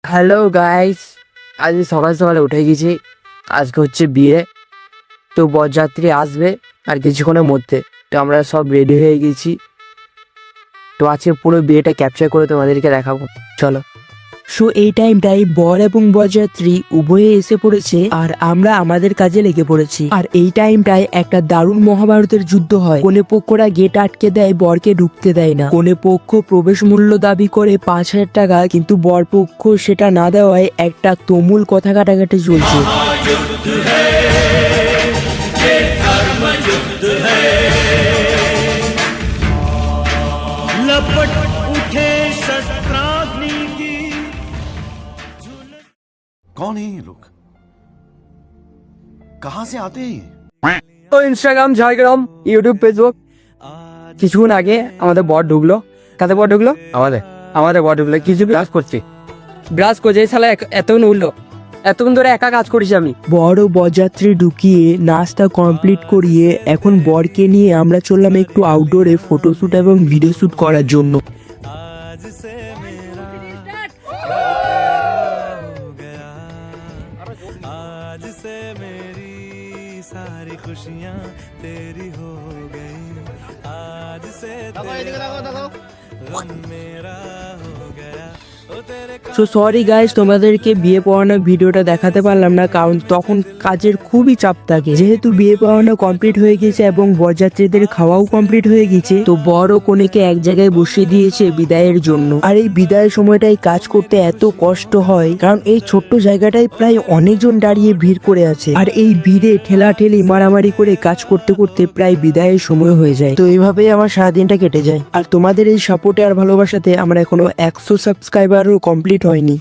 Hello guys, আজ সকাল সকালে উঠে গেছি। আজকে হচ্ছে বিয়ে, তো বরযাত্রী আসবে আর কিছুক্ষণের মধ্যে। তো আমরা সব রেডি হয়ে গেছি, তো আজকে পুরো বিয়েটা ক্যাপচার করে তোমাদেরকে দেখাবো, চলো। সো এই টাইমটাই বর এবং বরযাত্রী উভয়ে এসে পড়েছে আর আমরা আমাদের কাজে লেগে পড়েছি। আর এই টাইমটায় একটা দারুণ মহাভারতের যুদ্ধ হয়। কোনে পক্ষরা গেট আটকে দেয়, বরকে ঢুকতে দেয় না। কোনে পক্ষ প্রবেশ মূল্য দাবি করে 5,000 টাকা, কিন্তু বর পক্ষ সেটা না দেওয়ায় একটা তুমুল কথা কাটাকাটি চলছে। कौन है ये लोग? कहां से आते हैं ये? তো ইনস্টাগ্রাম, ঝাড়গ্রাম, ইউটিউব, ফেসবুক। কিছুক্ষণ আগে আমাদের বর ঢুকলো। কাদের বর ঢুকলো? আমাদের বর ঢুকলো। কিছু ব্রাশ করছে, এই শালা এতক্ষণ উঠলো। এতক্ষণ ধরে একা কাজ করেছি আমি। বড় বরযাত্রী ঢুকিয়ে নাস্তা কমপ্লিট করিয়ে এখন বরকে নিয়ে আমরা চললাম একটু আউটডোরে ফটোশুট এবং ভিডিও শুট করার জন্য। आज से मेरी सारी खुशियाँ तेरी हो गई, आज से गम मेरा हो गया। সো সরি গাইস, তোমাদেরকে বিয়ে পড়ানোর ভিডিওটা দেখাতে পারলাম না, কারণ তখন কাজের খুবই চাপ থাকে। যেহেতু বিয়ে পড়ানো কমপ্লিট হয়ে গেছে এবং বরযাত্রীদের খাওয়াও কমপ্লিট হয়ে গেছে, তো বড় কনেকে এক জায়গায় বসিয়ে দিয়েছে বিদায়ের জন্য। আর এই বিদায়ের সময়টাই কাজ করতে এত কষ্ট হয়, কারণ এই ছোট্ট জায়গাটায় প্রায় অনেকজন দাঁড়িয়ে ভিড় করে আছে। আর এই ভিড়ে ঠেলাঠেলি মারামারি করে কাজ করতে করতে প্রায় বিদায়ের সময় হয়ে যায়। তো এইভাবেই আমার সারাদিনটা কেটে যায়। আর তোমাদের এই সাপোর্টে আর ভালোবাসাতে আমরা এখনো 100 সাবস্ক্রাইবারও কমপ্লিট হয়নি।